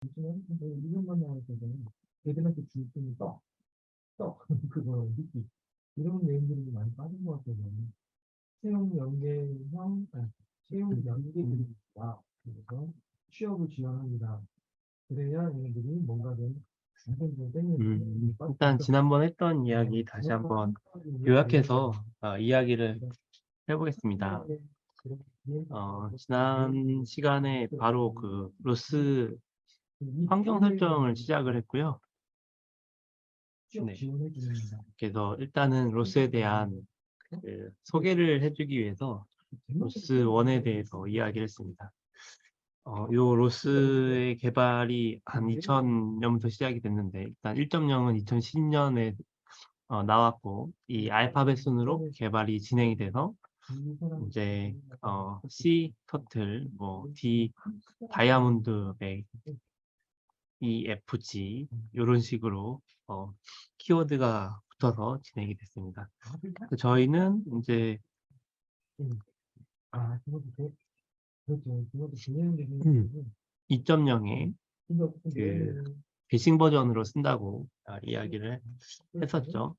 요즘은 이름만 나올 때는 애들한테 줄 때는 그거 느끼 이런 내용들이 많이 빠진 것 같아요. 채용 연계형, 채용 연계들입니다. 그래서 취업을 지원합니다. 그래야 얘네들이 뭔가 좀 안정적으로 땡기는데 일단 지난번 했던 이야기 다시 한번 요약해서 이야기를 해보겠습니다. 지난 시간에 바로 그 로스 환경 설정을 시작을 했고요. 네. 그래서 일단은 로스에 대한 그 소개를 해주기 위해서 로스 1에 대해서 이야기를 했습니다. 요 로스의 개발이 한 2000년부터 시작이 됐는데 일단 1.0은 2010년에 나왔고 이 알파벳 순으로 개발이 진행이 돼서 이제 C 터틀, 뭐 D 다이아몬드 백, EFG 이런 식으로 키워드가 붙어서 진행이 됐습니다. 저희는 이제 2.0에 그 배싱 버전으로 쓴다고 이야기를 했었죠.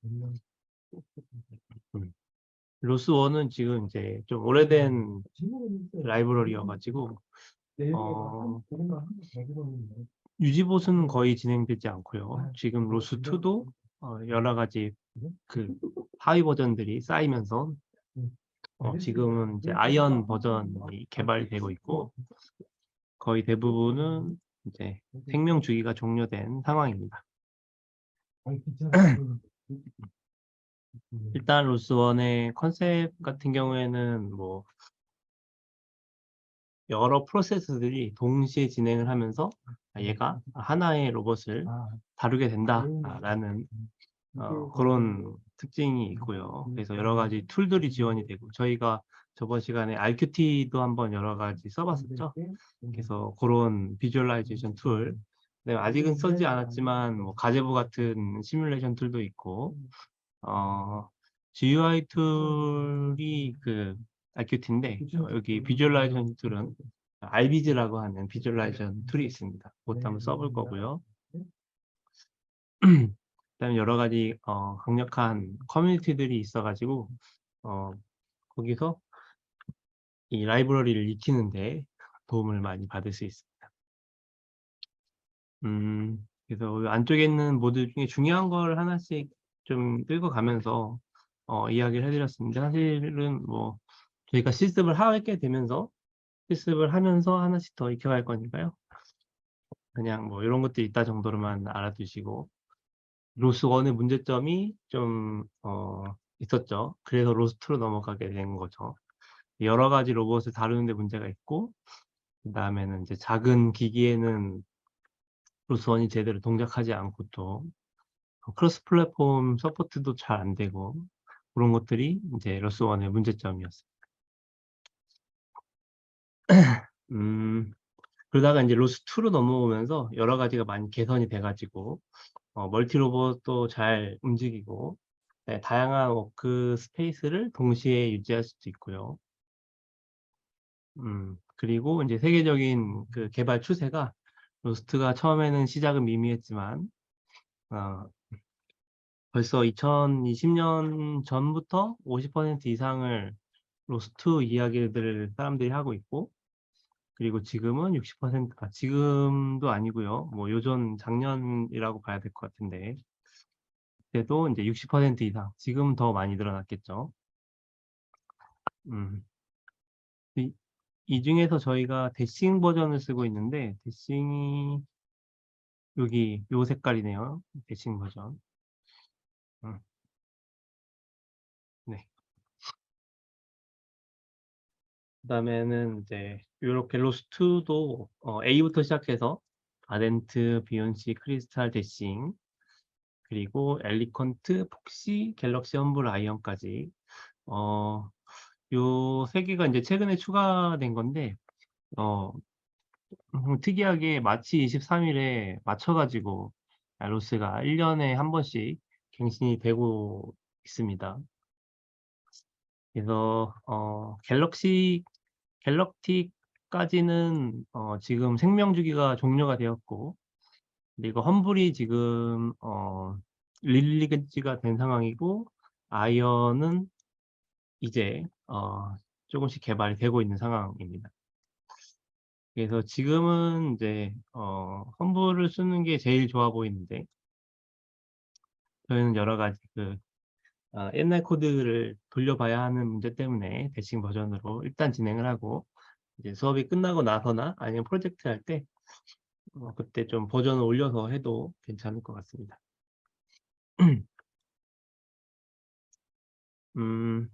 로스 1은 지금 이제 좀 오래된 라이브러리여가지고 유지 보수는 거의 진행되지 않고요. 지금 로스 2도 여러 가지 그 하위 버전들이 쌓이면서 지금은 이제 아이언 버전이 개발이 되고 있고 거의 대부분은 이제 생명 주기가 종료된 상황입니다. 일단 로스 1의 컨셉 같은 경우에는 뭐 여러 프로세스들이 동시에 진행을 하면서 얘가 하나의 로봇을 다루게 된다라는 그런 특징이 있고요. 그래서 여러 가지 툴들이 지원이 되고 저희가 저번 시간에 RQT도 한번 여러 가지 써봤었죠. 그래서 그런 비주얼라이제이션 툴, 네, 아직은 쓰지 않았지만 뭐 가제부 같은 시뮬레이션 툴도 있고 GUI 툴이 그 RQT인데 여기 비주얼라이제이션 툴은 RBG라고 하는 비주얼라이제이션 툴이 있습니다. 그것도 한번 써볼 거고요. 그다음에 여러 가지 강력한 커뮤니티들이 있어가지고 거기서 이 라이브러리를 익히는데 도움을 많이 받을 수 있습니다. 그래서 안쪽에 있는 모드 중에 중요한 걸 하나씩 좀 읽어가면서 이야기를 해드렸습니다. 사실은 뭐 저희가 실습을 하게 되면서 실습을 하면서 하나씩 더 익혀갈 거니까요. 그냥 뭐 이런 것들이 있다 정도로만 알아두시고 로스 1의 문제점이 좀 있었죠. 그래서 로스 2로 넘어가게 된 거죠. 여러 가지 로봇을 다루는데 문제가 있고 그 다음에는 이제 작은 기기에는 로스 1이 제대로 동작하지 않고 또 크로스 플랫폼 서포트도 잘 안 되고 그런 것들이 이제 로스 1의 문제점이었어요. 그러다가 이제 로스 2로 넘어오면서 여러 가지가 많이 개선이 돼가지고 멀티 로봇도 잘 움직이고 네, 다양한 워크 스페이스를 동시에 유지할 수도 있고요. 그리고 이제 세계적인 그 개발 추세가 로스트가 처음에는 시작은 미미했지만 벌써 2020년 전부터 50% 이상을 로스트 이야기들을 사람들이 하고 있고 그리고 지금은 60%, 지금도 아니고요. 뭐 요전 작년이라고 봐야 될 것 같은데 그때도 이제 60% 이상, 지금 더 많이 늘어났겠죠. 이 중에서 저희가 대싱 버전을 쓰고 있는데 대싱이 여기 요 색깔이네요. 대싱 버전. 네. 그다음에는 이제 이렇게 로스2도 A부터 시작해서 아덴트, 비욘시, 크리스탈, 대싱 그리고 엘리컨트, 폭시, 갤럭시 험블 아이언까지 요 세 개가 이제 최근에 추가된 건데 특이하게 마치 23일에 맞춰가지고 로스가 1년에 한 번씩 갱신이 되고 있습니다. 그래서 갤럭틱 까지는 지금 생명 주기가 종료가 되었고, 그리고 험블이 지금 릴리지가 된 상황이고, 아이언은 이제 조금씩 개발이 되고 있는 상황입니다. 그래서 지금은 이제 험블을 쓰는 게 제일 좋아 보이는데, 저희는 여러 가지 옛날 코드를 돌려봐야 하는 문제 때문에 대칭 버전으로 일단 진행을 하고, 이제 수업이 끝나고 나서나 아니면 프로젝트 할 때 그때 좀 버전을 올려서 해도 괜찮을 것 같습니다. 음,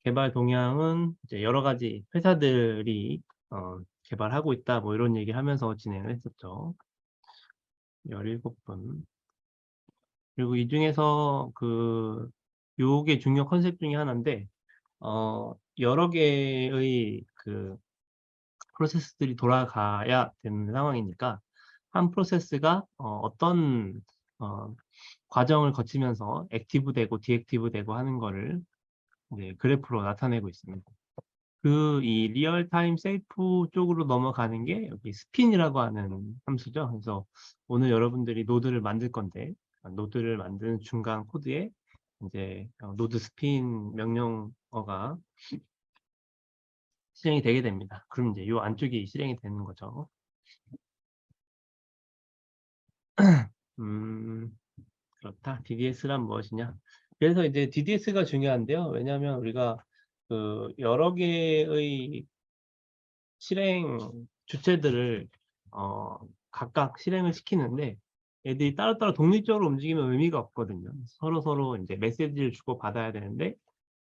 개발 동향은 이제 여러 가지 회사들이 개발하고 있다, 뭐 이런 얘기 하면서 진행을 했었죠. 17분. 그리고 이 중에서 요게 중요 컨셉 중에 하나인데, 여러 개의 프로세스들이 돌아가야 되는 상황이니까, 한 프로세스가 어떤 과정을 거치면서 액티브 되고 디액티브 되고 하는 거를 이제 그래프로 나타내고 있습니다. 이 리얼타임 세이프 쪽으로 넘어가는 게 여기 스핀이라고 하는 함수죠. 그래서 오늘 여러분들이 노드를 만들 건데, 노드를 만드는 중간 코드에 이제 노드 스핀 명령어가 실행이 되게 됩니다. 그럼 이제 요 안쪽이 실행이 되는 거죠. 그렇다. DDS란 무엇이냐? 그래서 이제 DDS가 중요한데요. 왜냐하면 우리가 여러 개의 실행 주체들을 각각 실행을 시키는데, 애들이 따로따로 독립적으로 움직이면 의미가 없거든요. 서로 이제 메시지를 주고 받아야 되는데,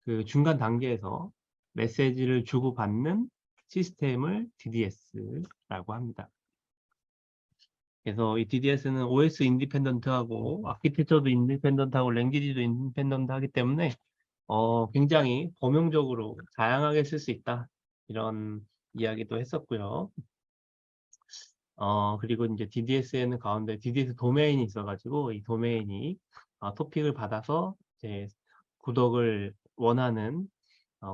그 중간 단계에서 메시지를 주고 받는 시스템을 DDS라고 합니다. 그래서 이 DDS는 OS 인디펜던트하고 아키텍처도 인디펜던트하고 랭귀지도 인디펜던트하기 때문에 굉장히 범용적으로 다양하게 쓸 수 있다, 이런 이야기도 했었고요. 그리고 이제 DDS에는 가운데 DDS 도메인이 있어가지고, 이 도메인이 토픽을 받아서 이제 구독을 원하는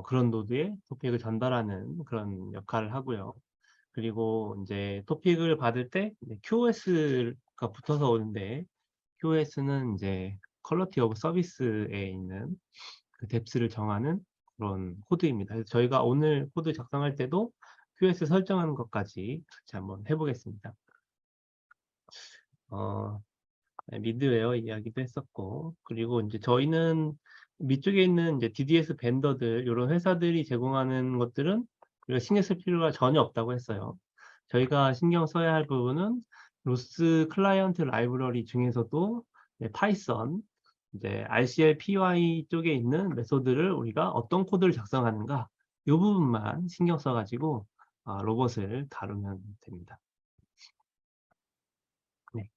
그런 노드에 토픽을 전달하는 그런 역할을 하고요. 그리고 이제 토픽을 받을 때 QoS가 붙어서 오는데, QoS는 이제 퀄리티 오브 서비스에 있는 그 뎁스를 정하는 그런 코드입니다. 그래서 저희가 오늘 코드 작성할 때도 QoS 설정하는 것까지 같이 한번 해보겠습니다. 미드웨어 이야기도 했었고, 그리고 이제 저희는 밑쪽에 있는 이제 DDS 벤더들, 이런 회사들이 제공하는 것들은 우리가 신경 쓸 필요가 전혀 없다고 했어요. 저희가 신경 써야 할 부분은 로스 클라이언트 라이브러리 중에서도 파이썬, 이제 RCLPY 쪽에 있는 메소드를 우리가 어떤 코드를 작성하는가, 이 부분만 신경 써가지고 로봇을 다루면 됩니다. 네.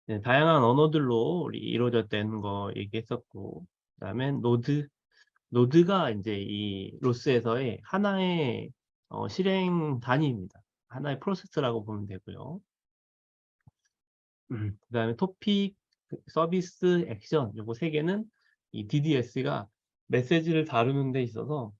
네, 다양한 언어들로 우리 이루어졌다는 거 얘기했었고, 그다음에 노드가 이제 이 로스에서의 하나의 실행 단위입니다. 하나의 프로세스라고 보면 되고요. 그다음에 토픽, 서비스, 액션, 요거 세 개는 이 DDS가 메시지를 다루는 데 있어서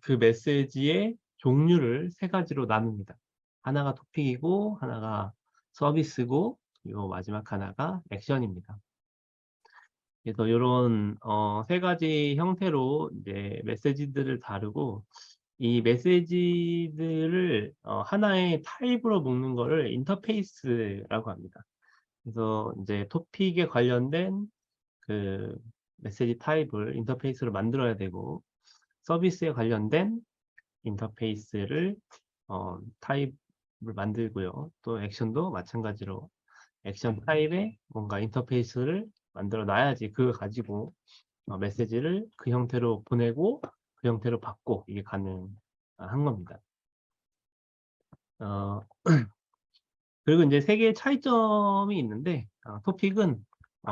그 메시지의 종류를 세 가지로 나눕니다. 하나가 토픽이고, 하나가 서비스고, 그리고 마지막 하나가 액션입니다. 그래서 이런 세 가지 형태로 이제 메시지들을 다루고, 이 메시지들을 하나의 타입으로 묶는 거를 인터페이스라고 합니다. 그래서 이제 토픽에 관련된 그 메시지 타입을 인터페이스로 만들어야 되고, 서비스에 관련된 인터페이스를 타입을 만들고요. 또 액션도 마찬가지로 액션 타입의 뭔가 인터페이스를 만들어 놔야지 그거 가지고 메시지를 그 형태로 보내고 그 형태로 받고, 이게 가능한 겁니다. 그리고 이제 세 개의 차이점이 있는데, 토픽은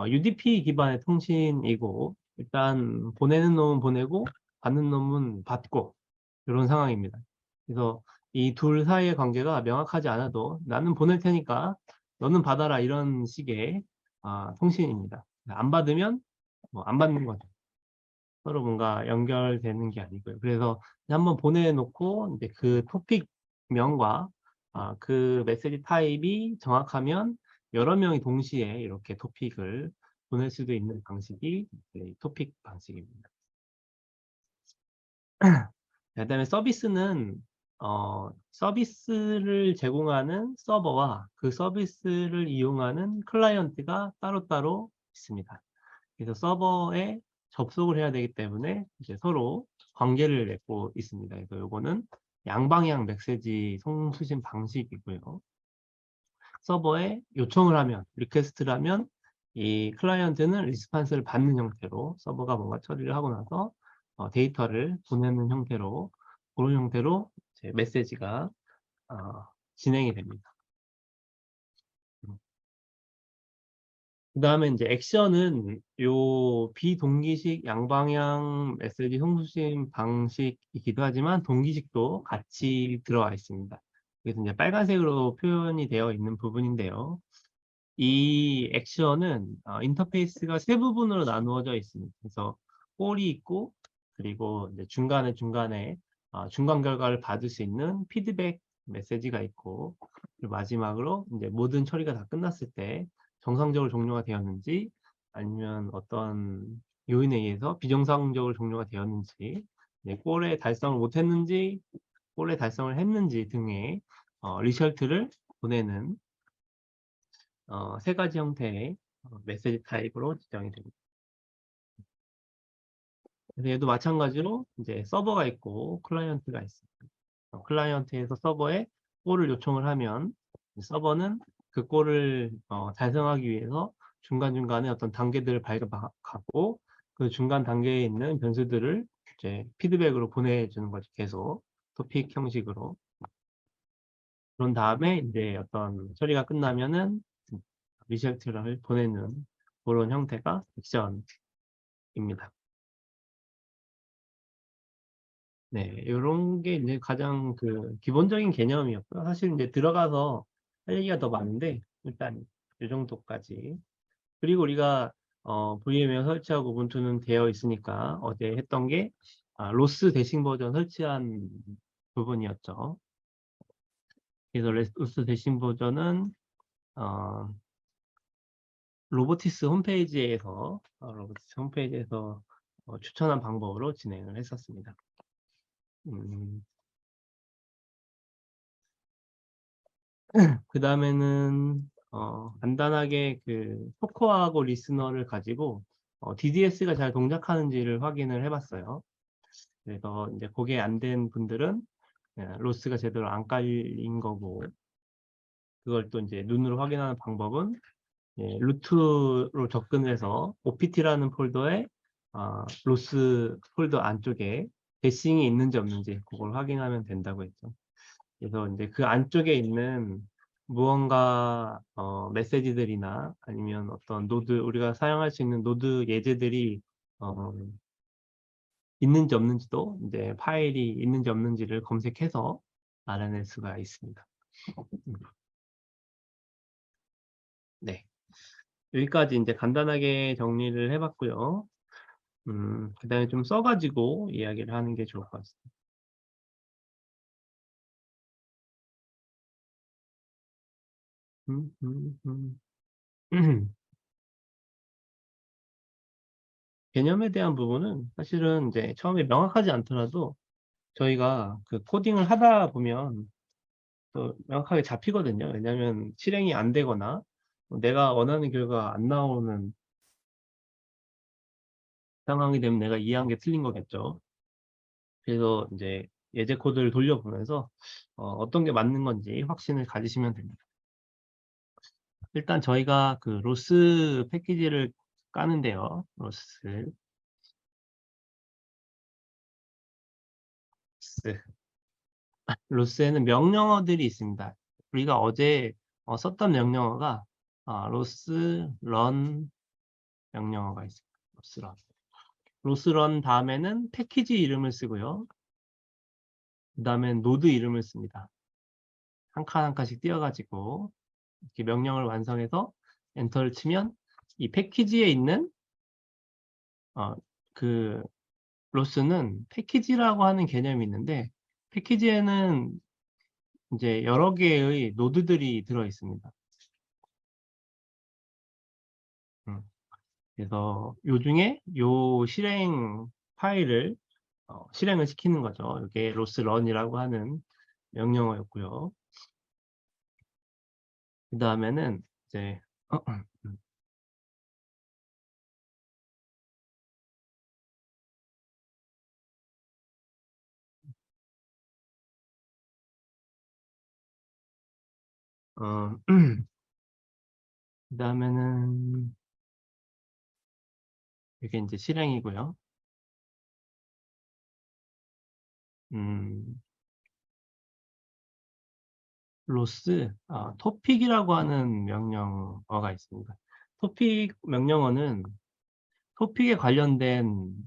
UDP 기반의 통신이고, 일단 보내는 놈은 보내고 받는 놈은 받고, 이런 상황입니다. 그래서 이 둘 사이의 관계가 명확하지 않아도 나는 보낼 테니까 너는 받아라, 이런 식의 통신입니다. 안 받으면 뭐 안 받는 거죠. 서로 뭔가 연결되는 게 아니고요. 그래서 한번 보내놓고 이제 그 토픽명과 그 메시지 타입이 정확하면 여러 명이 동시에 이렇게 토픽을 보낼 수도 있는 방식이 이제 토픽 방식입니다. 그다음에 서비스는 서비스를 제공하는 서버와 그 서비스를 이용하는 클라이언트가 따로따로 있습니다. 그래서 서버에 접속을 해야 되기 때문에 이제 서로 관계를 맺고 있습니다. 그래서 요거는 양방향 메시지 송수신 방식이고요. 서버에 요청을 하면, 리퀘스트를 하면 이 클라이언트는 리스판스를 받는 형태로 서버가 뭔가 처리를 하고 나서 데이터를 보내는 형태로 그런 형태로 이제 메시지가 진행이 됩니다. 그 다음에 이제 액션은 요 비동기식 양방향 메시지 송수신 방식이기도 하지만 동기식도 같이 들어가 있습니다. 그래서 이제 빨간색으로 표현이 되어 있는 부분인데요. 이 액션은 인터페이스가 세 부분으로 나누어져 있습니다. 그래서 꼴이 있고 그리고 이제 중간에 중간 결과를 받을 수 있는 피드백 메시지가 있고 그리고 마지막으로 이제 모든 처리가 다 끝났을 때 정상적으로 종료가 되었는지 아니면 어떤 요인에 의해서 비정상적으로 종료가 되었는지 꼴에 달성을 못했는지 꼴에 달성을 했는지 등의 리설트를 보내는 세 가지 형태의 메시지 타입으로 지정이 됩니다. 그래서 얘도 마찬가지로 이제 서버가 있고 클라이언트가 있습니다. 클라이언트에서 서버에 꼴을 요청을 하면 서버는 그 꼴을 달성하기 위해서 중간중간에 어떤 단계들을 발견하고 그 중간 단계에 있는 변수들을 이제 피드백으로 보내주는 거죠. 계속 토픽 형식으로. 그런 다음에 이제 어떤 처리가 끝나면은 리설트를 보내는 그런 형태가 액션입니다. 네, 이런 게 이제 가장 그 기본적인 개념이었고요. 사실 이제 들어가서 할 얘기가 더 많은데 일단 이 정도까지. 그리고 우리가 VMware 설치하고 우분투는 되어 있으니까 어제 했던 게 로스 대신 버전 설치한 부분이었죠. 그래서 로스 대신 버전은 로보티스 홈페이지에서 추천한 방법으로 진행을 했었습니다. 그 다음에는 간단하게 그 토커하고 리스너를 가지고 DDS가 잘 동작하는지를 확인을 해봤어요. 그래서 이제 그게 안 된 분들은 로스가 제대로 안 깔린 거고 그걸 또 이제 눈으로 확인하는 방법은 루트로 접근해서 OPT라는 폴더에 로스 폴더 안쪽에 대싱이 있는지 없는지 그걸 확인하면 된다고 했죠. 그래서 이제 그 안쪽에 있는 무언가 메시지들이나 아니면 어떤 노드 우리가 사용할 수 있는 노드 예제들이 있는지 없는지도 이제 파일이 있는지 없는지를 검색해서 알아낼 수가 있습니다. 네, 여기까지 이제 간단하게 정리를 해봤고요. 그 다음에 좀 써가지고 이야기를 하는 게 좋을 것 같습니다. 개념에 대한 부분은 사실은 이제 처음에 명확하지 않더라도 저희가 그 코딩을 하다 보면 또 명확하게 잡히거든요. 왜냐하면 실행이 안 되거나 내가 원하는 결과가 안 나오는 상황이 되면 내가 이해한 게 틀린 거겠죠. 그래서 이제 예제 코드를 돌려보면서 어떤 게 맞는 건지 확신을 가지시면 됩니다. 일단 저희가 그 로스 패키지를 까는데요. 로스에는 명령어들이 있습니다. 우리가 어제 썼던 명령어가 로스 런 명령어가 있습니다. 로스런 다음에는 패키지 이름을 쓰고요. 그 다음에 노드 이름을 씁니다. 한 칸 한 칸씩 띄어가지고 이렇게 명령을 완성해서 엔터를 치면 이 패키지에 있는 그 로스는 패키지라고 하는 개념이 있는데, 패키지에는 이제 여러 개의 노드들이 들어 있습니다. 음, 그래서 요 중에 요 실행 파일을 실행을 시키는 거죠. 이게 로스 런이라고 하는 명령어였고요. 그 다음에는 이제 어, 그 다음에는 이게 이제 실행이고요. 음, 로스, 토픽이라고 하는 명령어가 있습니다. 토픽 명령어는 토픽에 관련된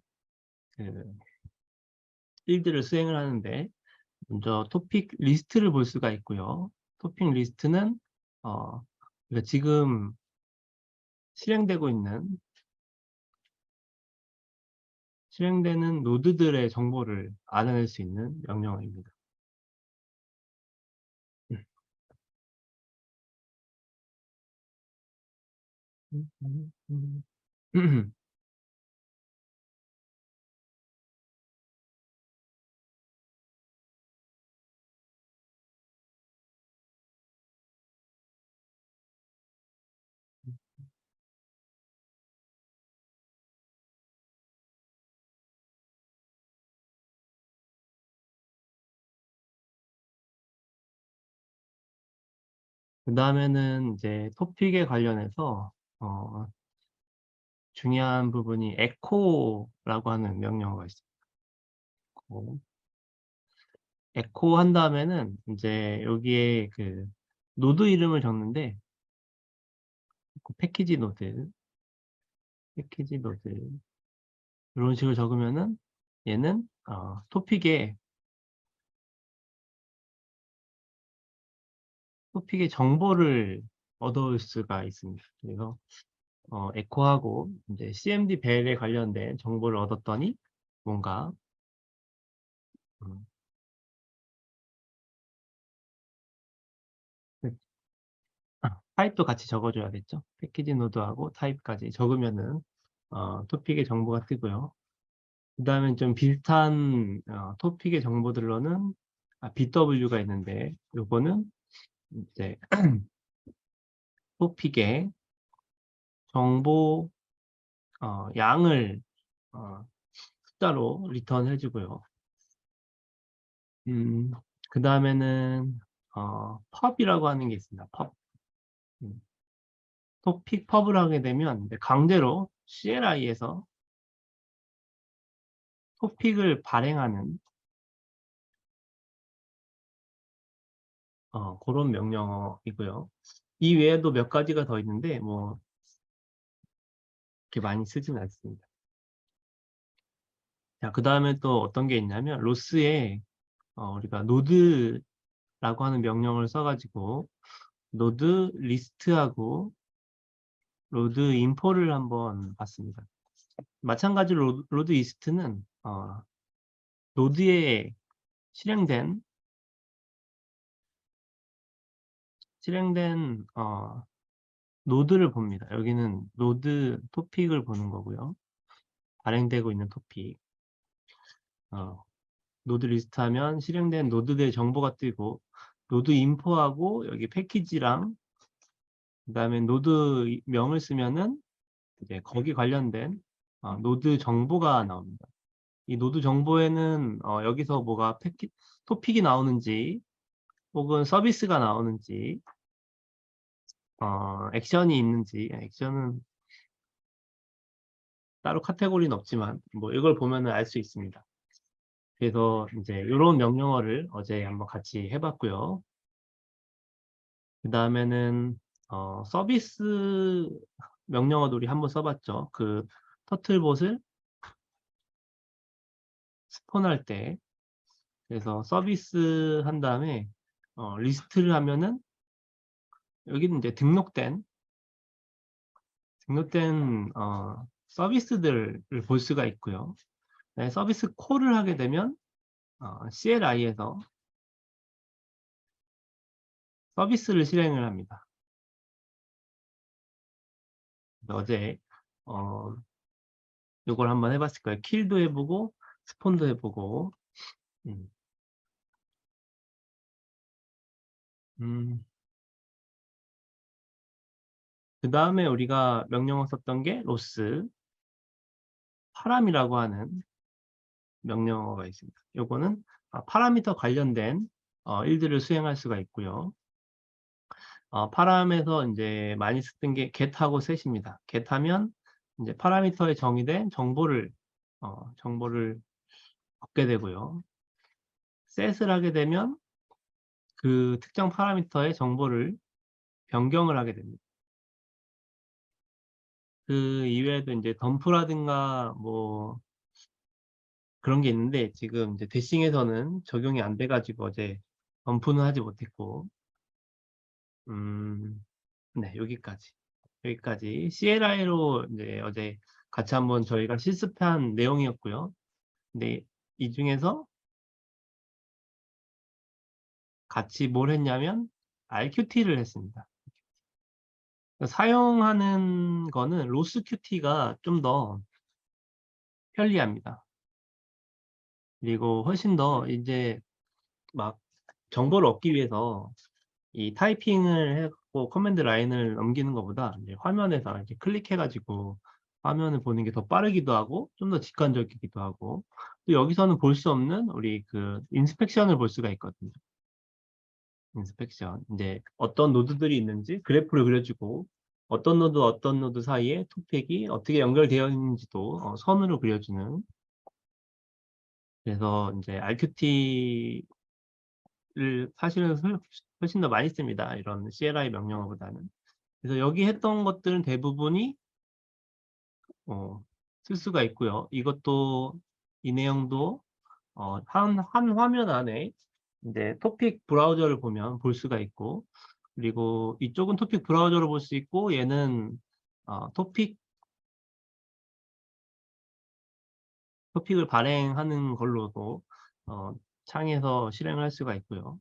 그 필드를 수행을 하는데, 먼저 토픽 리스트를 볼 수가 있고요. 토픽 리스트는 그러니까 지금 실행되는 노드들의 정보를 알아낼 수 있는 명령어입니다. 그 다음에는 이제 토픽에 관련해서 중요한 부분이 에코라고 하는 명령어가 있습니다. 에코 한 다음에는 이제 여기에 그 노드 이름을 적는데, 그 패키지 노드 이런 식으로 적으면은 얘는 토픽의 정보를 얻을 수가 있습니다. 그래서 에코하고 이제 CMD 벨에 관련된 정보를 얻었더니 뭔가 음, 그 타입도 같이 적어줘야겠죠. 패키지 노드하고 타입까지 적으면은 토픽의 정보가 뜨고요. 그 다음에 좀 비슷한 토픽의 정보들로는 BW가 있는데, 요거는 이제 토픽의 정보 양을 숫자로 리턴 해주고요. 그 다음에는 펍이라고 하는 게 있습니다. 펍. 토픽 펍을 하게 되면 강제로 CLI에서 토픽을 발행하는 그런 명령어이고요. 이 외에도 몇 가지가 더 있는데 뭐 이렇게 많이 쓰진 않습니다. 자, 그 다음에 또 어떤 게 있냐면 로스에 우리가 노드라고 하는 명령을 써가지고 노드 리스트하고 로드 인포를 한번 봤습니다. 마찬가지로 로드 이스트는 노드에 실행된 노드를 봅니다. 여기는 노드 토픽을 보는 거고요. 발행되고 있는 토픽. 노드 리스트 하면 실행된 노드들의 정보가 뜨고, 노드 인포하고 여기 패키지랑 그 다음에 노드 명을 쓰면은 이제 거기 관련된 노드 정보가 나옵니다. 이 노드 정보에는 여기서 뭐가 토픽이 나오는지 혹은 서비스가 나오는지 액션이 있는지, 액션은 따로 카테고리는 없지만 뭐 이걸 보면은 알 수 있습니다. 그래서 이제 이런 명령어를 어제 한번 같이 해봤고요. 그 다음에는 서비스 명령어도 우리 한번 써봤죠. 그 터틀봇을 스폰할 때, 그래서 서비스 한 다음에 리스트를 하면은 여기는 이제 등록된 서비스들을 볼 수가 있고요. 네, 서비스 콜을 하게 되면 CLI에서 서비스를 실행을 합니다. 어제 어, 요걸 한번 해봤을 거예요. 킬도 해보고 스폰도 해보고. 음. 그 다음에 우리가 명령어 썼던 게 로스 파람이라고 하는 명령어가 있습니다. 요거는 파라미터 관련된 일들을 수행할 수가 있고요. 파람에서 이제 많이 쓰던 게 get하고 set입니다. get하면 이제 파라미터에 정의된 정보를 얻게 되고요. set을 하게 되면 그 특정 파라미터의 정보를 변경을 하게 됩니다. 그 이외에도 이제 덤프라든가 뭐 그런 게 있는데 지금 이제 대싱에서는 적용이 안 돼가지고 어제 덤프는 하지 못했고, 네, 여기까지 CLI로 이제 어제 같이 한번 저희가 실습한 내용이었고요. 근데 이 중에서 같이 뭘 했냐면 RQT를 했습니다. 사용하는 거는 로스QT가 좀 더 편리합니다. 그리고 훨씬 더 이제 막 정보를 얻기 위해서 이 타이핑을 해갖고 커맨드 라인을 넘기는 것보다 이제 화면에서 이렇게 클릭해가지고 화면을 보는 게 더 빠르기도 하고 좀 더 직관적이기도 하고, 또 여기서는 볼 수 없는 우리 그 인스펙션을 볼 수가 있거든요. 인스펙션, 이제 어떤 노드들이 있는지 그래프를 그려주고 어떤 노드 사이에 토픽이 어떻게 연결되어 있는지도 선으로 그려주는. 그래서 이제 RQT를 사실은 훨씬 더 많이 씁니다. 이런 CLI 명령어보다는. 그래서 여기 했던 것들은 대부분이 쓸 수가 있고요. 이것도 이 내용도 한 화면 안에 이제 토픽 브라우저를 보면 볼 수가 있고, 그리고 이쪽은 토픽 브라우저로 볼 수 있고 얘는 토픽을 발행하는 걸로도 창에서 실행을 할 수가 있고요.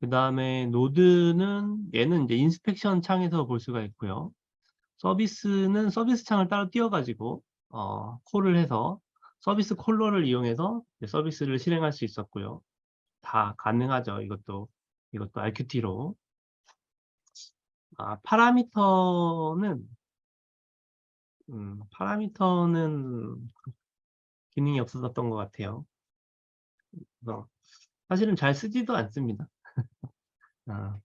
그 다음에 노드는 얘는 이제 인스펙션 창에서 볼 수가 있고요. 서비스는 서비스 창을 따로 띄워가지고 콜을 해서 서비스 콜러를 이용해서 서비스를 실행할 수 있었고요. 다 가능하죠. 이것도 RQT로. 파라미터는 기능이 없었던 것 같아요. 그래서 사실은 잘 쓰지도 않습니다. 아,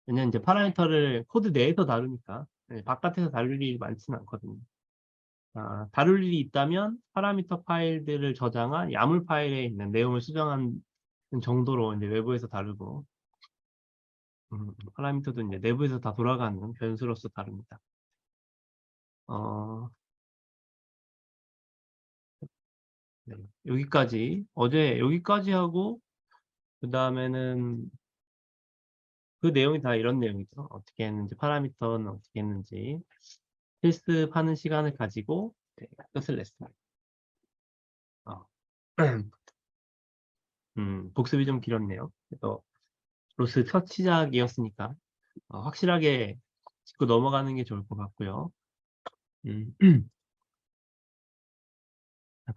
왜냐면 이제 파라미터를 코드 내에서 다루니까 바깥에서 다룰 일이 많지는 않거든요. 다룰 일이 있다면 파라미터 파일들을 저장한 야물 파일에 있는 내용을 수정하는 정도로 이제 외부에서 다루고, 파라미터도 이제 내부에서 다 돌아가는 변수로서 다룹니다. 어, 네, 어제 여기까지 하고, 그 다음에는 그 내용이 다 이런 내용이죠. 어떻게 했는지, 파라미터는 어떻게 했는지 실습하는 시간을 가지고 끝을 냈습니다. 어. 복습이 좀 길었네요. 그래서 로스 첫 시작이었으니까 확실하게 짚고 넘어가는 게 좋을 것 같고요. 음,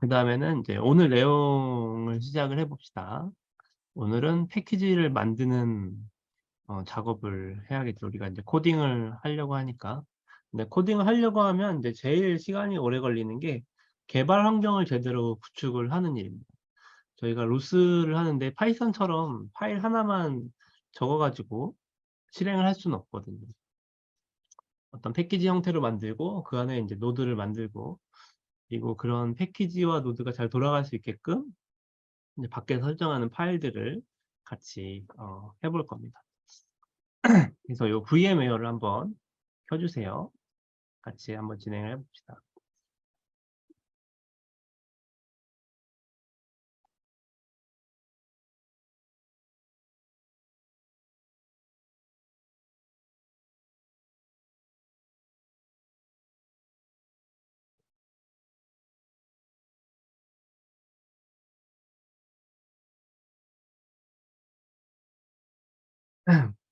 그 다음에는 이제 오늘 내용을 시작을 해봅시다. 오늘은 패키지를 만드는 작업을 해야겠죠. 우리가 이제 코딩을 하려고 하니까. 근데 코딩을 하려고 하면 이제 제일 시간이 오래 걸리는 게 개발 환경을 제대로 구축을 하는 일입니다. 저희가 로스를 하는데 파이썬처럼 파일 하나만 적어가지고 실행을 할 수는 없거든요. 어떤 패키지 형태로 만들고 그 안에 이제 노드를 만들고, 그리고 그런 패키지와 노드가 잘 돌아갈 수 있게끔 이제 밖에서 설정하는 파일들을 같이 해볼 겁니다. 그래서 요 VMware를 한번 켜주세요. 같이 한번 진행을 해봅시다.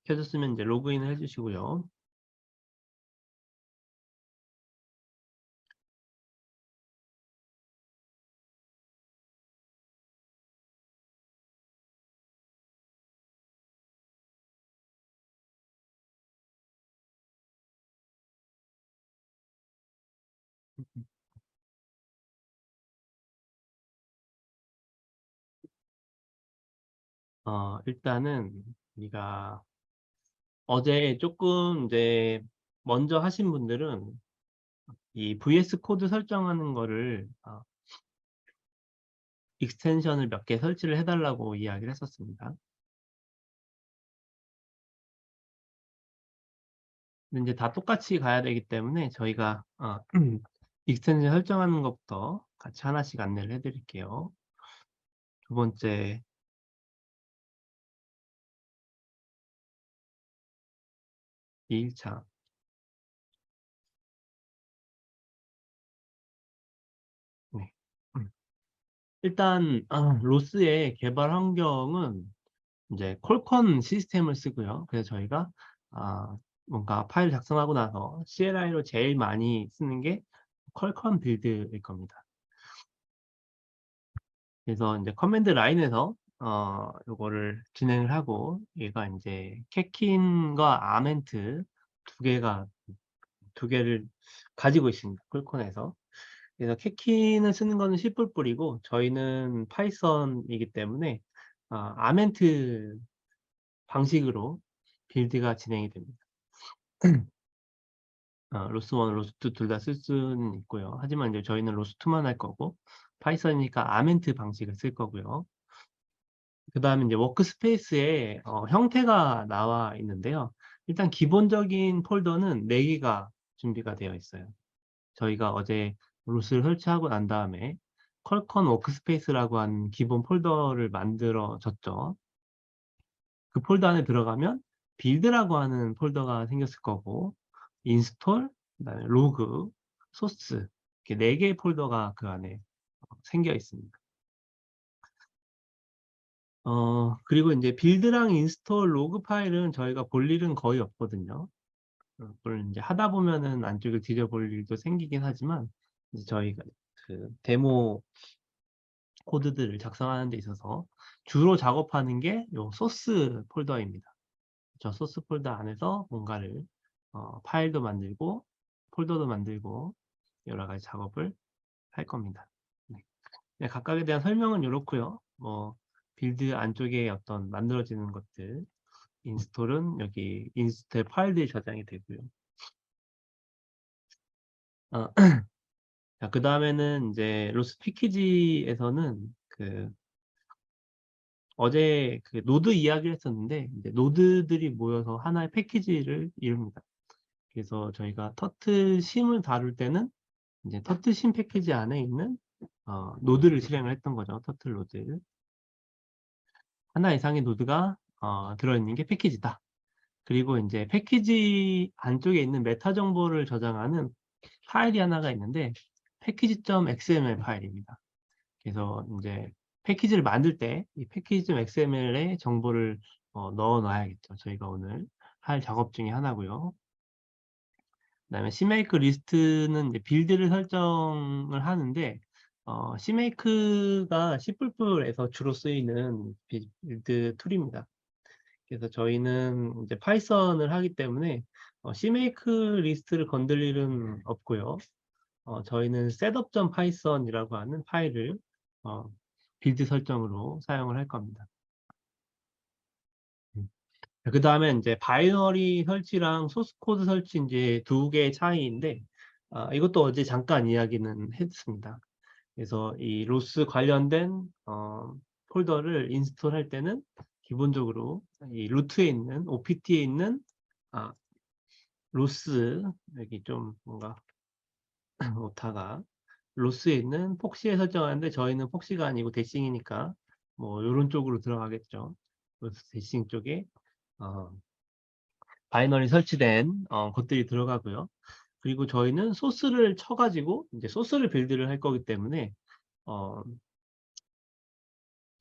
켜졌으면 이제 로그인을 해주시고요. 일단은 우리가 어제 조금 이제 먼저 하신 분들은 이 VS 코드 설정하는 거를 익스텐션을 몇 개 설치를 해달라고 이야기를 했었습니다. 근데 이제 다 똑같이 가야 되기 때문에 저희가 익스텐션 설정하는 것부터 같이 하나씩 안내를 해드릴게요. 두 번째, 2일차. 네. 일단 로스의 개발 환경은 이제 콜컨 시스템을 쓰고요. 그래서 저희가 뭔가 파일 작성하고 나서 CLI로 제일 많이 쓰는 게 콜컨 빌드일 겁니다. 그래서 이제 커맨드 라인에서 요거를 진행을 하고 얘가 이제 캐킨과 아멘트 두 개를 가지고 있습니다. 콜컨에서. 그래서 캐킨을 쓰는 거는 C++이고 저희는 파이썬이기 때문에 아멘트 방식으로 빌드가 진행이 됩니다. 로스1, 로스2 둘 다 쓸 수는 있고요. 하지만 이제 저희는 로스2만 할 거고 파이썬이니까 아멘트 방식을 쓸 거고요. 그 다음에 이제 워크스페이스에 형태가 나와 있는데요. 일단 기본적인 폴더는 4개가 준비가 되어 있어요. 저희가 어제 로스를 설치하고 난 다음에 컬컨 워크스페이스라고 하는 기본 폴더를 만들어 줬죠. 그 폴더 안에 들어가면 빌드라고 하는 폴더가 생겼을 거고 인스톨, 그다음에 로그, 소스 이렇게 4개의 폴더가 그 안에 생겨 있습니다. 그리고 이제 빌드랑 인스톨 로그 파일은 저희가 볼 일은 거의 없거든요. 물론 이제 하다 보면은 안쪽을 뒤져볼 일도 생기긴 하지만 이제 저희가 그 데모 코드들을 작성하는 데 있어서 주로 작업하는 게 요 소스 폴더입니다. 저 소스 폴더 안에서 뭔가를 파일도 만들고 폴더도 만들고 여러 가지 작업을 할 겁니다. 네. 네, 각각에 대한 설명은 이렇고요. 뭐 빌드 안쪽에 어떤 만들어지는 것들, 인스톨은 여기 인스톨 파일들이 저장이 되고요. 자, 그 다음에는 이제 로스 패키지에서는 어제 그 노드 이야기를 했었는데 이제 노드들이 모여서 하나의 패키지를 이룹니다. 그래서 저희가 터틀심을 다룰 때는 이제 터틀심 패키지 안에 있는 노드를 실행을 했던 거죠. 터틀 노드. 하나 이상의 노드가 들어있는 게 패키지다. 그리고 이제 패키지 안쪽에 있는 메타 정보를 저장하는 파일이 하나가 있는데 패키지.xml 파일입니다. 그래서 이제 패키지를 만들 때 이 패키지.xml에 정보를 넣어 놔야겠죠. 저희가 오늘 할 작업 중에 하나고요. 그다음에 CMake 리스트는 이제 빌드를 설정을 하는데 CMake가 C++에서 주로 쓰이는 빌드 툴입니다. 그래서 저희는 이제 파이썬을 하기 때문에 CMake 리스트를 건들 일은 없고요. 저희는 setup.python이라고 하는 파일을 빌드 설정으로 사용을 할 겁니다. 그 다음에 이제 바이너리 설치랑 소스 코드 설치 이제 두 개의 차이인데 이것도 어제 잠깐 이야기는 했습니다. 그래서 이 로스 관련된 폴더를 인스톨 할 때는 기본적으로 이 루트에 있는 OPT에 있는 로스 여기 좀 뭔가 오타가 로스에 있는 폭시에 설정하는데 저희는 폭시가 아니고 대싱이니까 뭐 이런 쪽으로 들어가겠죠. 로스 대싱 쪽에 바이너리 설치된 것들이 들어가고요. 그리고 저희는 소스를 쳐가지고 이제 소스를 빌드를 할 거기 때문에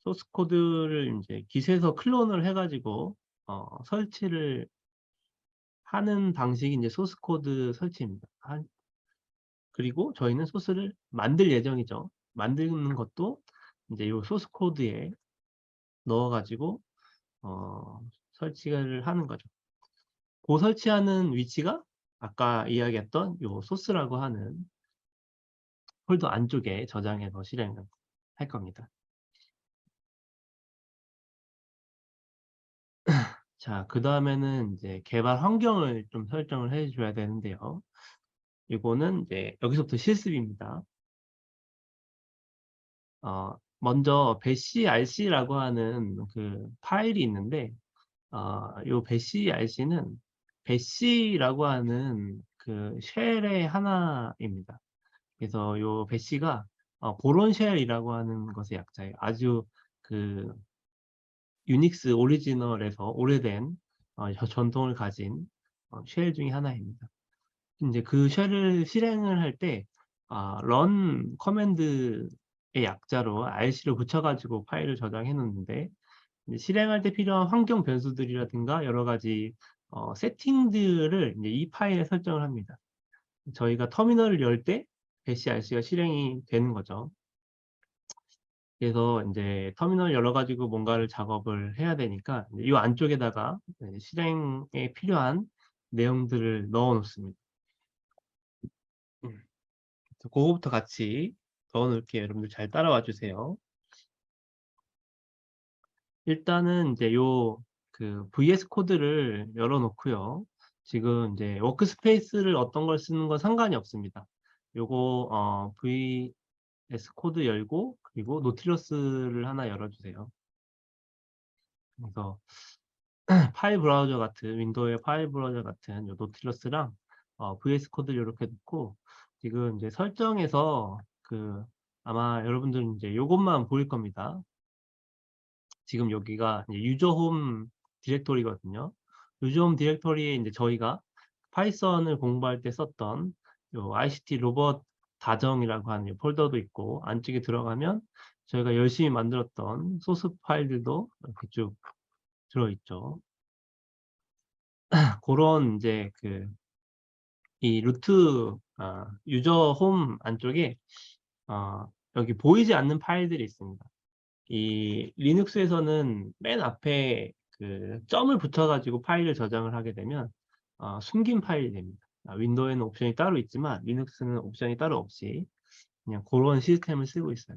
소스 코드를 이제 깃에서 클론을 해가지고 설치를 하는 방식이 이제 소스 코드 설치입니다. 그리고 저희는 소스를 만들 예정이죠. 만드는 것도 이제 요 소스 코드에 넣어가지고 설치를 하는 거죠. 그 설치하는 위치가 아까 이야기했던 요 소스라고 하는 폴더 안쪽에 저장해서 실행을 할 겁니다. 자, 그 다음에는 이제 개발 환경을 좀 설정을 해줘야 되는데요. 이거는 이제 여기서부터 실습입니다. 먼저 배시-rc라고 하는 그 파일이 있는데, 요 배시-rc는 배시라고 하는 그 쉘의 하나입니다. 그래서 요 배시가 보론 쉘이라고 하는 것의 약자예요. 아주 그 유닉스 오리지널에서 오래된 전통을 가진 쉘 중에 하나입니다. 이제 그 쉘을 실행을 할 때 run 커맨드의 약자로 rc를 붙여가지고 파일을 저장해 놓는데, 이제 실행할 때 필요한 환경 변수들이라든가 여러 가지 세팅들을 이제 이 파일에 설정을 합니다. 저희가 터미널을 열 때 배시 rc가 실행이 되는 거죠. 그래서 이제 터미널 열어가지고 뭔가를 작업을 해야 되니까 이 안쪽에다가 실행에 필요한 내용들을 넣어 놓습니다. 그거부터 같이 넣어 놓을게요. 여러분들 잘 따라와 주세요. 일단은 이제 요 그 VS 코드를 열어 놓고요. 지금 이제 워크스페이스를 어떤 걸 쓰는 건 상관이 없습니다. 요거 VS 코드 열고, 그리고 노틸러스를 하나 열어 주세요. 그래서 파일 브라우저 같은, 윈도우의 파일 브라우저 같은 요 노틸러스랑 VS 코드를 이렇게 넣고, 지금 이제 설정에서 아마 여러분들은 이제 요것만 보일 겁니다. 지금 여기가 이제 유저 홈 디렉토리거든요. 유저 홈 디렉토리에 이제 저희가 파이썬을 공부할 때 썼던 요 ICT 로봇 다정이라고 하는 이 폴더도 있고, 안쪽에 들어가면 저희가 열심히 만들었던 소스 파일들도 이렇게 쭉 들어있죠. 그런 이제 이 루트 유저 홈 안쪽에 여기 보이지 않는 파일들이 있습니다. 이 리눅스에서는 맨 앞에 그 점을 붙여가지고 파일을 저장을 하게 되면 숨긴 파일이 됩니다. 윈도우에는 옵션이 따로 있지만 리눅스는 옵션이 따로 없이 그냥 그런 시스템을 쓰고 있어요.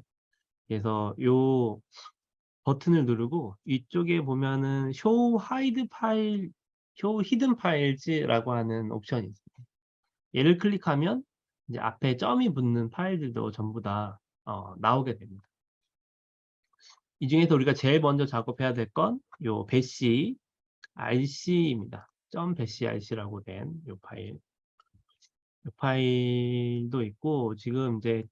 그래서 요 버튼을 누르고 이쪽에 보면은 show hide 파일, show hidden files라고 하는 옵션이 있습니다. 얘를 클릭하면 이제 앞에 점이 붙는 파일들도 전부 다 나오게 됩니다. 이 중에서 우리가 제일 먼저 작업해야 될 건 요 배시 rc입니다. 배시 rc라고 된 요 파일. 요 파일도 있고, 지금 이제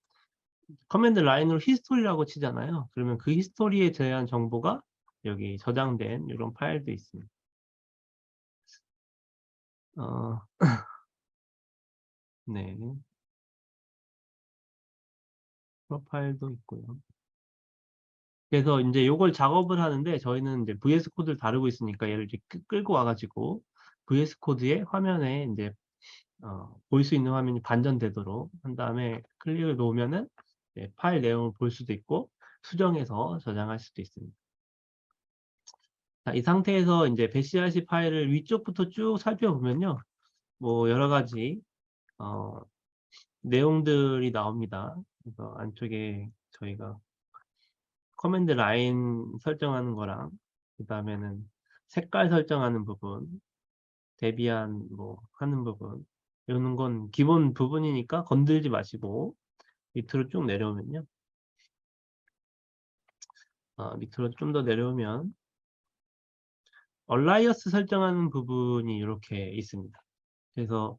커맨드 라인으로 히스토리라고 치잖아요. 그러면 그 히스토리에 대한 정보가 여기 저장된 이런 파일도 있습니다. 어, 네. 프로파일도 있고요. 그래서 이제 요걸 작업을 하는데, 저희는 이제 VS 코드를 다루고 있으니까 얘를 이렇게 끌고 와가지고 VS 코드의 화면에 이제 볼 수 있는 화면이 반전되도록 한 다음에 클릭을 놓으면은 파일 내용을 볼 수도 있고 수정해서 저장할 수도 있습니다. 자, 이 상태에서 이제 배시RC 파일을 위쪽부터 쭉 살펴보면요, 뭐 여러 가지 내용들이 나옵니다. 그래서 안쪽에 저희가 커맨드 라인 설정하는 거랑, 그 다음에는 색깔 설정하는 부분, 데비안 뭐 하는 부분, 이런 건 기본 부분이니까 건들지 마시고 밑으로 쭉 내려오면요, 밑으로 좀 더 내려오면 얼라이어스 설정하는 부분이 이렇게 있습니다. 그래서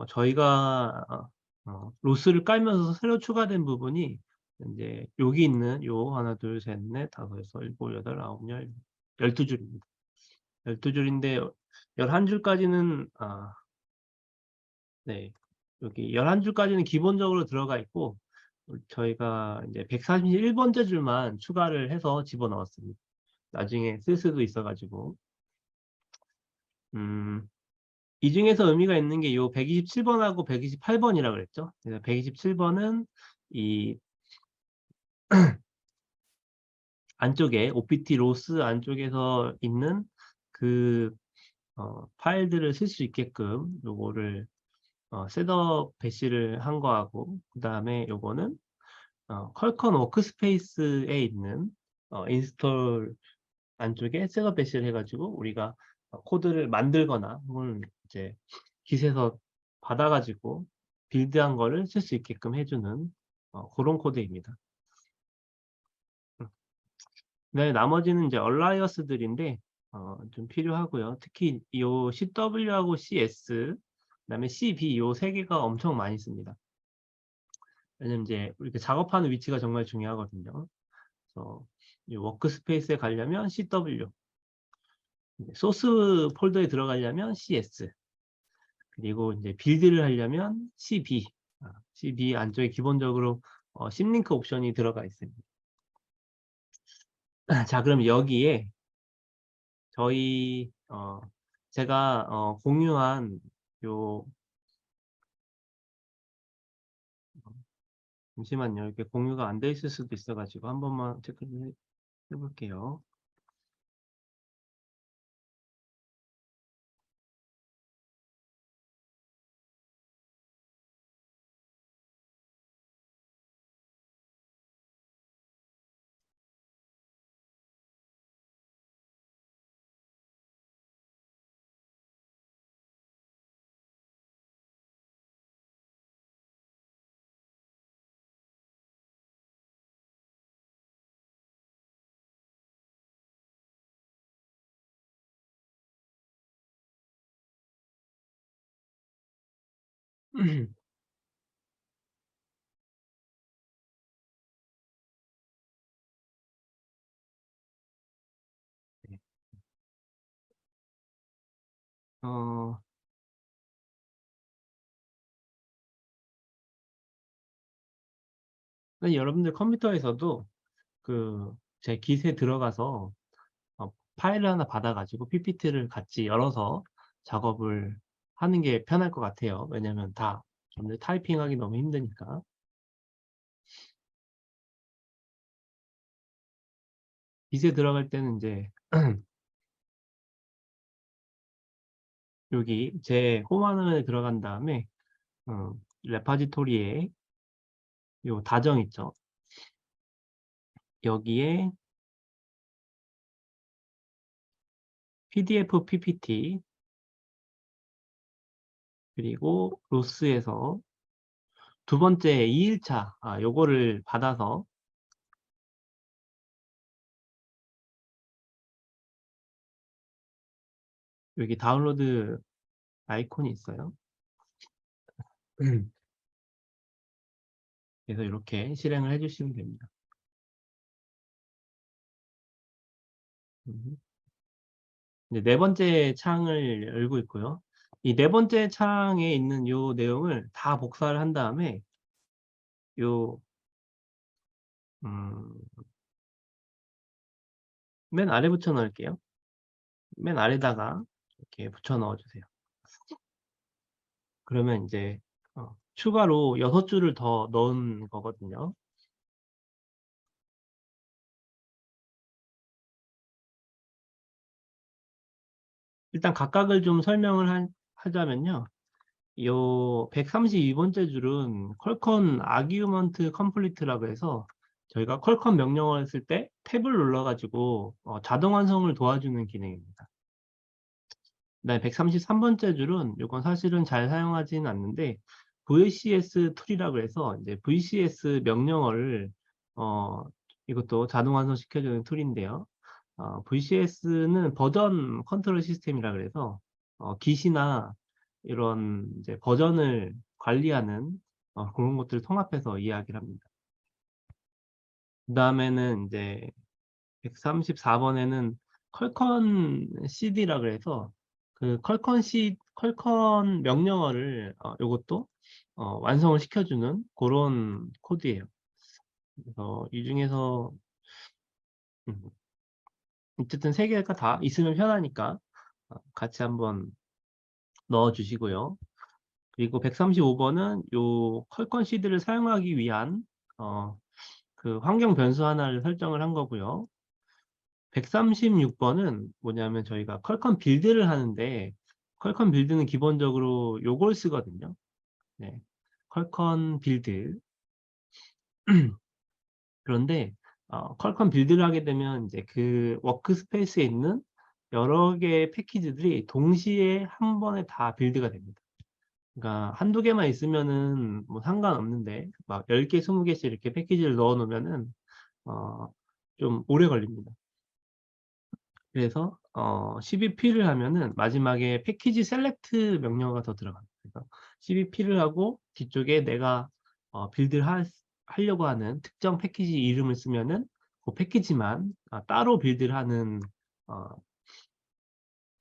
저희가 로스를 깔면서 새로 추가된 부분이 이제 여기 있는 요 하나 둘 셋 넷 다섯 여섯 일곱 여덟 아홉 열 12줄입니다. 12줄인데 11줄까지는 네, 여기 11줄까지는 기본적으로 들어가 있고, 저희가 이제 141번째 줄만 추가를 해서 집어넣었습니다. 나중에 쓸 수도 있어가지고. 이 중에서 의미가 있는 게 요 127번하고 128번이라 그랬죠. 그래서 127번은 이 안쪽에 OPT 로스 안쪽에서 있는 그 파일들을 쓸 수 있게끔 요거를 셋업 배시를 한 거하고, 그다음에 요거는 퀄컴 워크스페이스에 있는 인스톨 안쪽에 셋업 배시를 해가지고 우리가 코드를 만들거나 혹은 이제 깃에서 받아가지고 빌드한 거를 쓸 수 있게끔 해주는 그런 코드입니다. 네, 나머지는 이제 얼라이어스들인데 좀 필요하고요. 특히 요 CW하고 CS, 그다음에 CB 요 세 개가 엄청 많이 씁니다. 왜냐면 이제 이렇게 작업하는 위치가 정말 중요하거든요. 그래서 이 워크스페이스에 가려면 CW, 소스 폴더에 들어가려면 CS, 그리고 이제 빌드를 하려면 CB, CB 안쪽에 기본적으로 심링크 옵션이 들어가 있습니다. 자, 그럼 여기에 저희 제가 공유한 요 잠시만요. 이렇게 공유가 안 돼 있을 수도 있어가지고 한 번만 체크를 해볼게요. 네. 어, 여러분들 컴퓨터에서도 그 제 깃에 들어가서 파일을 하나 받아가지고 PPT를 같이 열어서 작업을 하는 게 편할 것 같아요. 왜냐면 다 여러분들 타이핑하기 너무 힘드니까. 깃에 들어갈 때는 이제 여기 제 홈 화면에 들어간 다음에 레파지토리에 요 다정 있죠. 여기에 PDF PPT 그리고 로스에서 두 번째 2일차 요거를 받아서 여기 다운로드 아이콘이 있어요. 그래서 이렇게 실행을 해주시면 됩니다. 이제 네 번째 창을 열고 있고요. 이 네 번째 창에 있는 요 내용을 다 복사를 한 다음에 요 맨 아래 붙여 넣을게요. 맨 아래다가 이렇게 붙여 넣어 주세요. 그러면 이제 추가로 6줄을 더 넣은 거거든요. 일단 각각을 좀 설명을 하자면요. 요 132번째 줄은 퀄컴 아규먼트 컴플리트라고 해서 저희가 퀄컴 명령어를 쓸 때 탭을 눌러가지고 자동 완성을 도와주는 기능입니다. 그다음에 133번째 줄은 이건 사실은 잘 사용하지는 않는데 VCS 툴이라고 해서 이제 VCS 명령어를 이것도 자동 완성시켜주는 툴인데요. VCS는 버전 컨트롤 시스템이라 그래서 깃이나 이런 이제 버전을 관리하는 그런 것들을 통합해서 이야기를 합니다. 그 다음에는 이제 134번에는 컬컨 CD라 그래서 그 컬컨 명령어를 요것도 완성을 시켜주는 그런 코드예요. 그래서 이 중에서 어쨌든 세 개가 다 있으면 편하니까 같이 한번 넣어 주시고요. 그리고 135번은 요 컬컨 시드를 사용하기 위한 그 환경 변수 하나를 설정을 한 거고요. 136번은 뭐냐면 저희가 컬컨 빌드를 하는데 컬컨 빌드는 기본적으로 요걸 쓰거든요. 네. 컬컨 빌드. 그런데 컬컨 빌드를 하게 되면 이제 그 워크스페이스에 있는 여러 개의 패키지들이 동시에 한 번에 다 빌드가 됩니다. 그러니까 한두 개만 있으면은 뭐 상관없는데 막 10개, 20개씩 이렇게 패키지를 넣어 놓으면은 어 좀 오래 걸립니다. 그래서 cbp를 하면은 마지막에 패키지 셀렉트 명령어가 더 들어갑니다. 그래서 cbp를 하고 뒤쪽에 내가 빌드를 하려고 하는 특정 패키지 이름을 쓰면은 그 패키지만 따로 빌드를 하는 어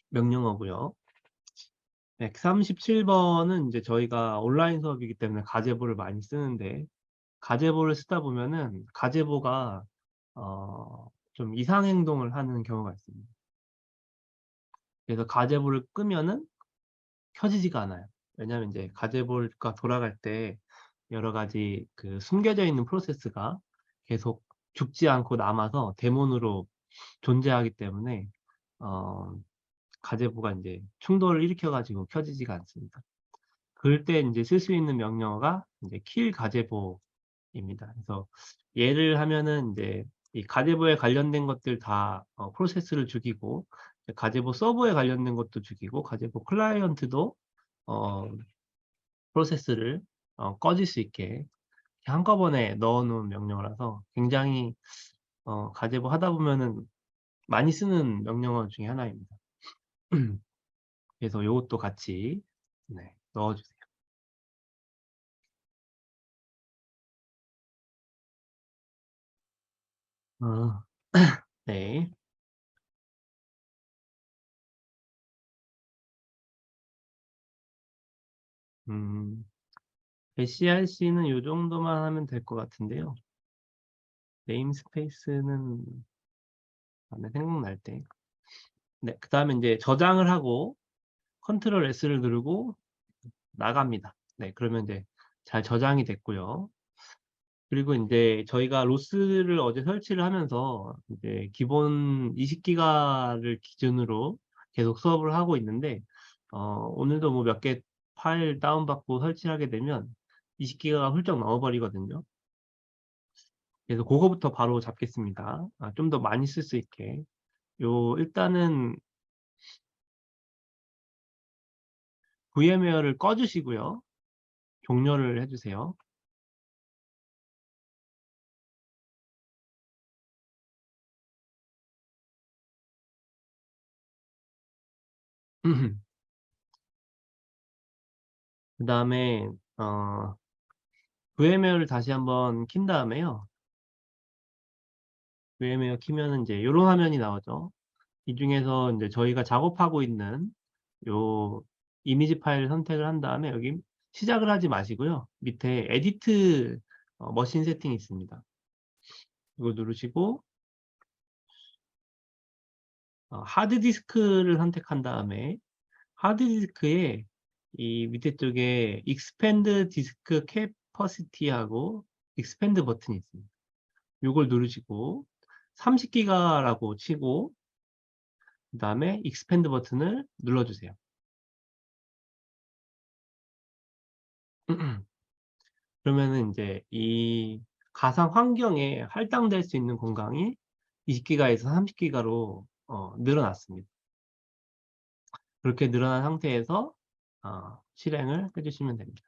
명령어고요. 137번은 이제 저희가 온라인 수업이기 때문에 가제보를 많이 쓰는데 가제보를 쓰다 보면은 가제보가 좀 이상 행동을 하는 경우가 있습니다. 그래서 가제보를 끄면은 켜지지가 않아요. 왜냐하면 이제 가제보가 돌아갈 때 여러 가지 그 숨겨져 있는 프로세스가 계속 죽지 않고 남아서 데몬으로 존재하기 때문에 어 가제보가 인제 충돌을 일으켜 가지고 켜지지가 않습니다. 그럴 때 인제 쓸 수 있는 명령어가 인제 kill 가제보입니다. 그래서 얘를 하면은 인제 이 가제보에 관련된 것들 다 프로세스를 죽이고 가제보 서버에 관련된 것도 죽이고 가제보 클라이언트도 어 프로세스를 꺼질 수 있게 한꺼번에 넣어 놓은 명령어라서 굉장히 가제보 하다 보면은 많이 쓰는 명령어 중에 하나입니다. 그래서 요것도 같이 네 넣어 주세요. 어 네. 음 CRC는 요 정도만 하면 될 것 같은데요. 네임스페이스는 다음에 생각날 때. 네. 그다음에 인제 저장을 하고 컨트롤 S를 누르고 나갑니다. 네. 그러면 이제 잘 저장이 됐고요. 그리고 인제 저희가 로스를 어제 설치를 하면서 이제 기본 20 기가를 기준으로 계속 수업을 하고 있는데 오늘도 뭐 몇 개 파일 다운받고 설치하게 되면 20 기가가 훌쩍 넘어 버리거든요. 그래서 고거부터 바로 잡겠습니다. 좀 더 많이 쓸 수 있게. 일단은 VMware를 꺼 주시고요. 종료를 해 주세요. 그다음에 어 VMware를 다시 한번 킨 다음에요. VMware 키면은 인제 요런 화면이 나오죠. 이 중에서 인제 저희가 작업하고 있는 요 이미지 파일을 선택을 한 다음에 여기 시작을 하지 마시고요. 밑에 에디트 머신 세팅이 있습니다. 이걸 누르시고 하드 디스크를 선택한 다음에 하드 디스크에 이 밑에 쪽에 expand disk capacity 하고 expand 버튼이 있습니다. 요걸 누르시고 30 기가라고 치고 그다음에 expand 버튼을 눌러 주세요. 그러면은 인제 이 가상 환경에 할당될 수 있는 공간이 20 기가에서 30 기가로 늘어났습니다. 그렇게 늘어난 상태에서 실행을 해 주시면 됩니다.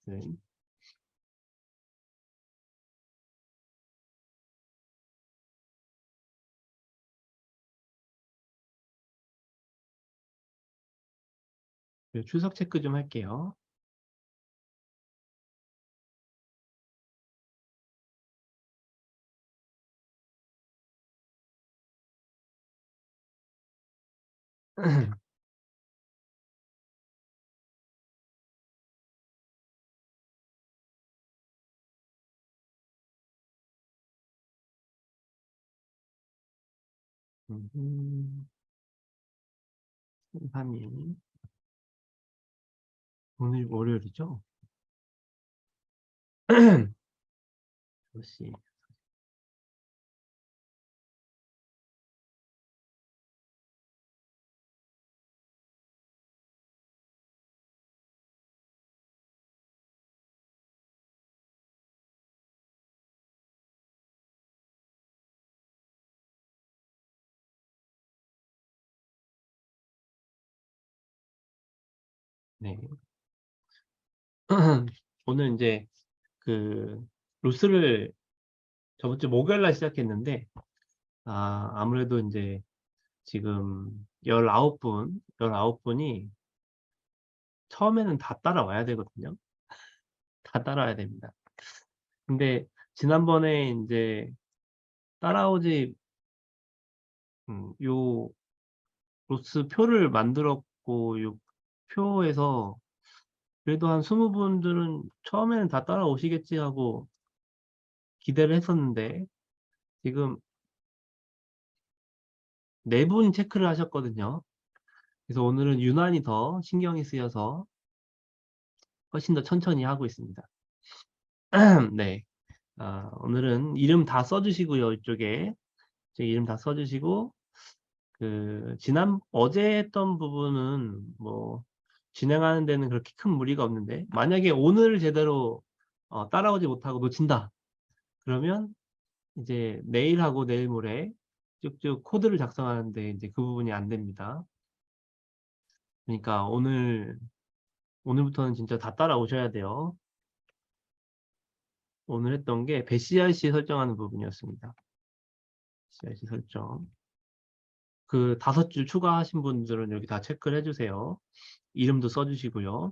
네. 그리고 출석 체크 좀 할게요. 3일. 오늘 월요일이죠? 역시. 네. 오늘 이제 그 로스를 저번 주 목요일 날 시작했는데, 아무래도 이제 지금 19분이 처음에는 다 따라와야 되거든요. 다 따라와야 됩니다. 근데 지난번에 이제 따라오지, 요 로스 표를 만들었고, 요 표에서 그래도 한 20분들은 처음에는 다 따라오시겠지 하고 기대를 했었는데, 지금 4분 체크를 하셨거든요. 그래서 오늘은 유난히 더 신경이 쓰여서 훨씬 더 천천히 하고 있습니다. 네. 오늘은 이름 다 써주시고요. 이쪽에 제 이름 다 써주시고, 어제 했던 부분은 뭐 진행하는 데는 그렇게 큰 무리가 없는데, 만약에 오늘 제대로 따라오지 못하고 놓친다 그러면 이제 내일하고 내일 모레 쭉쭉 코드를 작성하는데 이제 그 부분이 안 됩니다. 그러니까 오늘부터는 진짜 다 따라오셔야 돼요. 오늘 했던 게 배CRC 설정하는 부분이었습니다. CRC 설정. 그 5줄 추가하신 분들은 여기 다 체크를 해주세요. 이름도 써주시고요.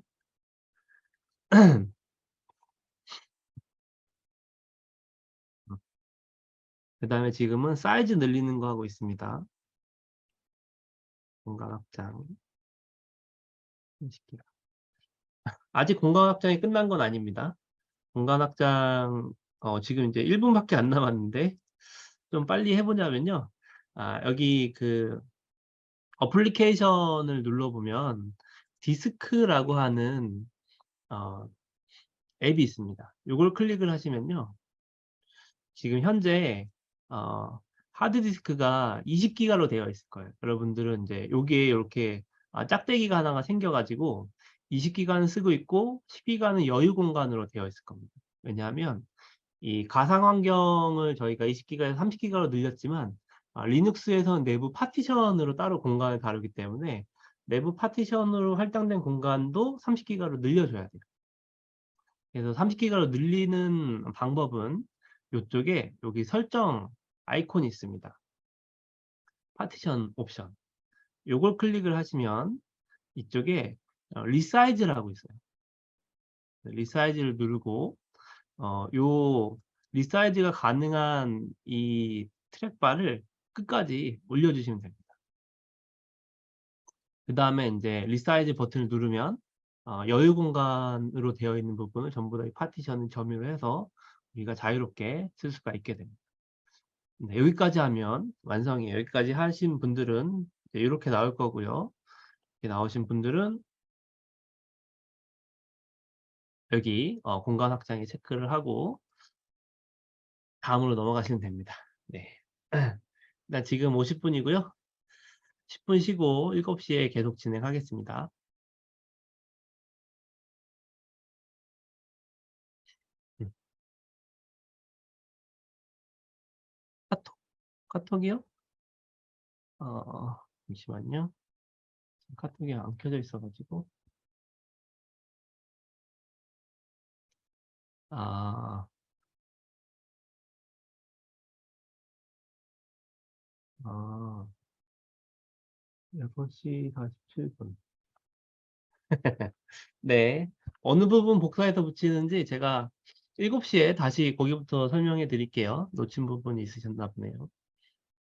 그 다음에 지금은 사이즈 늘리는 거 하고 있습니다. 공간 확장. 아직 공간 확장이 끝난 건 아닙니다. 공간 확장, 지금 이제 1분밖에 안 남았는데, 좀 빨리 해보자면요. 여기 그 어플리케이션을 눌러보면, 디스크라고 하는, 앱이 있습니다. 이걸 클릭을 하시면요. 지금 현재 하드디스크가 20기가로 되어 있을 거예요. 여러분들은 이제 여기에 이렇게 짝대기가 하나가 생겨가지고 20기가는 쓰고 있고 10기가는 여유 공간으로 되어 있을 겁니다. 왜냐하면 이 가상 환경을 저희가 20기가에서 30기가로 늘렸지만 리눅스에서는 내부 파티션으로 따로 공간을 다루기 때문에 내부 파티션으로 할당된 공간도 30기가로 늘려줘야 돼요. 그래서 30기가로 늘리는 방법은 이쪽에 여기 설정 아이콘이 있습니다. 파티션 옵션. 요걸 클릭을 하시면 이쪽에 리사이즈라고 있어요. 리사이즈를 누르고 요 리사이즈가 가능한 이 트랙바를 끝까지 올려주시면 됩니다. 그 다음에 이제 리사이즈 버튼을 누르면 여유 공간으로 되어 있는 부분을 전부 다 이 파티션을 점유를 해서 우리가 자유롭게 쓸 수가 있게 됩니다. 네, 여기까지 하면 완성이에요. 여기까지 하신 분들은 이렇게 나올 거고요. 이렇게 나오신 분들은 여기 공간 확장에 체크를 하고 다음으로 넘어가시면 됩니다. 네. 일단 지금 50분이고요. 10분 쉬고 7시에 계속 진행하겠습니다. 카톡이요? 잠시만요. 카톡이 안 켜져 있어가지고. 아, 6시 47분. 네. 어느 부분 복사해서 붙이는지 제가 7시에 다시 거기부터 설명해 드릴게요. 놓친 부분이 있으셨나 보네요.